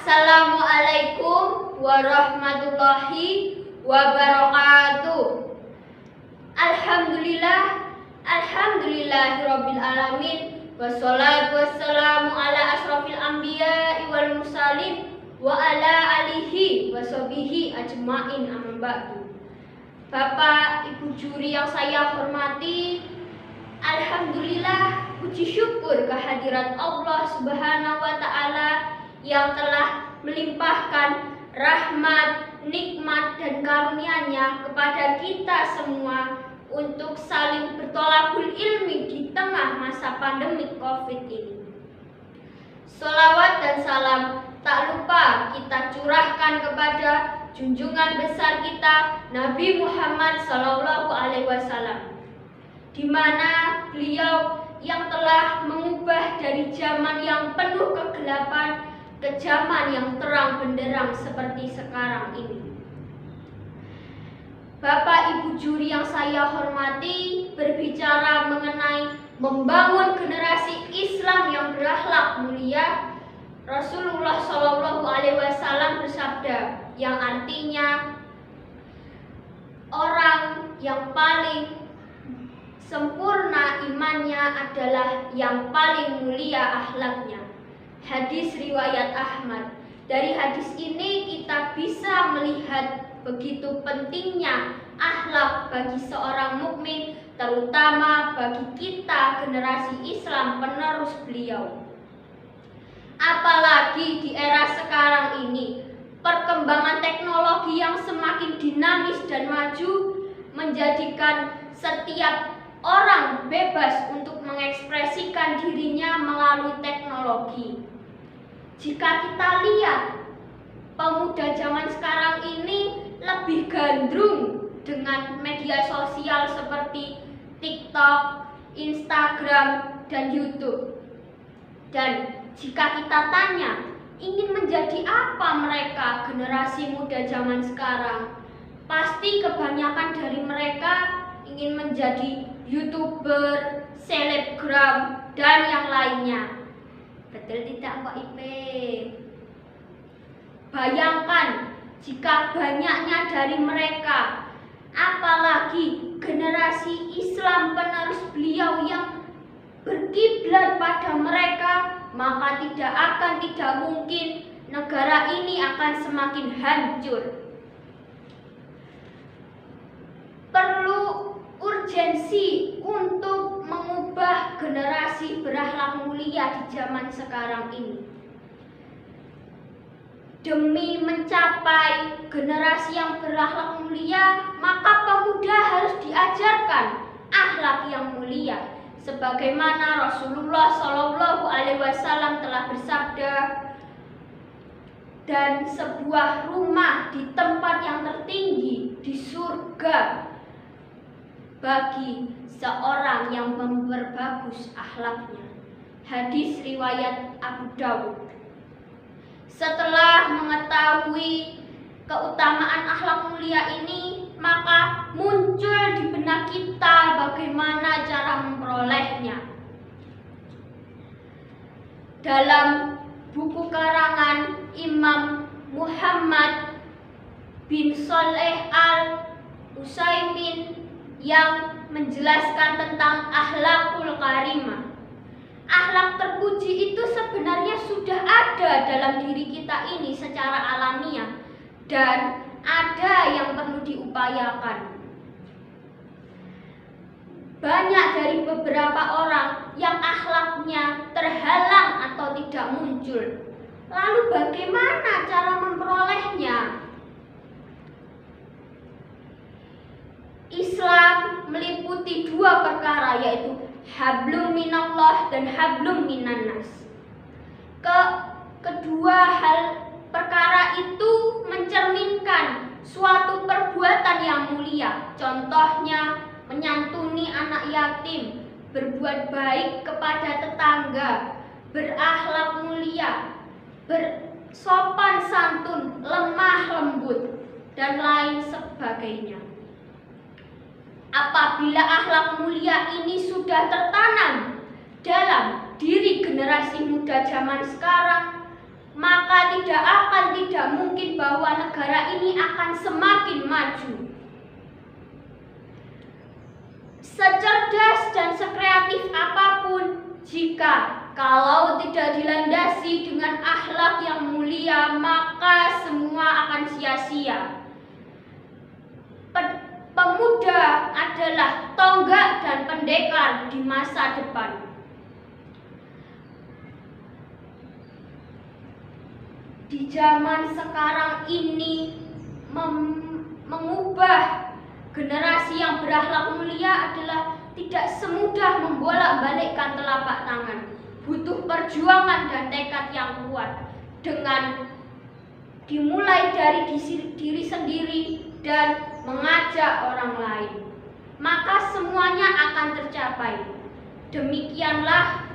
Assalamualaikum warahmatullahi wabarakatuh. Alhamdulillahirabbil alamin. Wassalatu wassalamu ala asrofil anbiya'i wal mursalin wa ala alihi wa sahbihi ajma'in, amma ba'du. Bapak Ibu juri yang saya hormati, alhamdulillah, puji syukur kehadirat Allah Subhanahu wa taala yang telah melimpahkan rahmat, nikmat dan karunia-Nya kepada kita semua untuk saling bertolakul ilmi di tengah masa pandemi Covid ini. Sholawat dan salam tak lupa kita curahkan kepada junjungan besar kita Nabi Muhammad SAW, di mana beliau yang telah mengubah dari zaman yang penuh kegelapan ke zaman yang terang benderang seperti sekarang ini. Bapak Ibu juri yang saya hormati, berbicara mengenai membangun generasi Islam yang berakhlak mulia, Rasulullah SAW bersabda, yang artinya orang yang paling sempurna imannya adalah yang paling mulia akhlaknya. Hadis riwayat Ahmad. Dari hadis ini kita bisa melihat begitu pentingnya akhlak bagi seorang mukmin, terutama bagi kita generasi Islam penerus beliau. Apalagi di era sekarang ini, perkembangan teknologi yang semakin dinamis dan maju menjadikan setiap orang bebas untuk mengekspresikan dirinya melalui teknologi. Jika kita lihat, pemuda zaman sekarang ini lebih gandrung dengan media sosial seperti TikTok, Instagram, dan YouTube. Dan jika kita tanya, ingin menjadi apa mereka generasi muda zaman sekarang? Pasti kebanyakan dari mereka ingin menjadi YouTuber, selebgram, dan yang lainnya. Betul tidak Pak Ipe? Bayangkan jika banyaknya dari mereka, apalagi generasi Islam penerus beliau yang berkiblat pada mereka, maka tidak mungkin negara ini akan semakin hancur. Perlu urgensi untuk mengubah generasi berakhlak mulia di zaman sekarang ini. Demi mencapai generasi yang berakhlak mulia, maka pemuda harus diajarkan akhlak yang mulia. Sebagaimana Rasulullah SAW telah bersabda, dan sebuah rumah di tempat yang tertinggi di surga bagi seorang yang memperbagus akhlaknya. Hadis riwayat Abu Dawud. Setelah mengetahui keutamaan akhlak mulia ini, maka muncul di benak kita bagaimana cara memperolehnya. Dalam buku karangan Imam Muhammad bin Shalih Al-Utsaimin yang menjelaskan tentang akhlakul karimah. Akhlak terpuji itu sebenarnya sudah ada dalam diri kita ini secara alamiah, dan ada yang perlu diupayakan. Banyak dari beberapa orang yang akhlaknya terhalang atau tidak muncul. Lalu bagaimana cara memperolehnya? Islam meliputi dua perkara, yaitu hablum minallah dan hablum minannas. Kedua hal perkara itu mencerminkan suatu perbuatan yang mulia. Contohnya menyantuni anak yatim, berbuat baik kepada tetangga, berakhlak mulia, bersopan santun, lemah lembut, dan lain sebagainya. Apabila akhlak mulia ini sudah tertanam dalam diri generasi muda zaman sekarang, maka tidak mungkin bahwa negara ini akan semakin maju. Secerdas dan sekreatif apapun, jika kalau tidak dilandasi dengan akhlak yang mulia, maka semua akan sia-sia. Pemuda adalah tonggak dan pendekar di masa depan. Di zaman sekarang ini, mengubah generasi yang berakhlak mulia adalah tidak semudah membolak-balikkan telapak tangan. Butuh perjuangan dan tekad yang kuat, dengan dimulai dari diri sendiri dan mengajak orang lain, maka semuanya akan tercapai. Demikianlah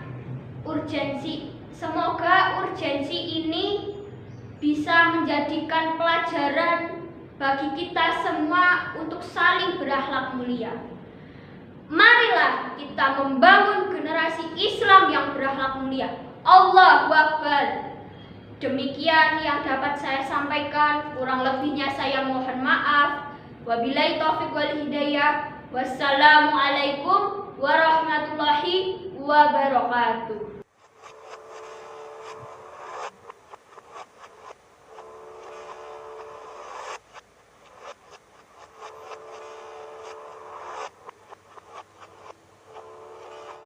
urgensi. Semoga urgensi ini bisa menjadikan pelajaran bagi kita semua untuk saling berakhlak mulia. Marilah kita membangun generasi Islam yang berakhlak mulia. Allahu Akbar. Demikian yang dapat saya sampaikan, kurang lebihnya saya mohon maaf. Wabillahi taufiq wal hidayah. Wassalamualaikum warahmatullahi wabarakatuh.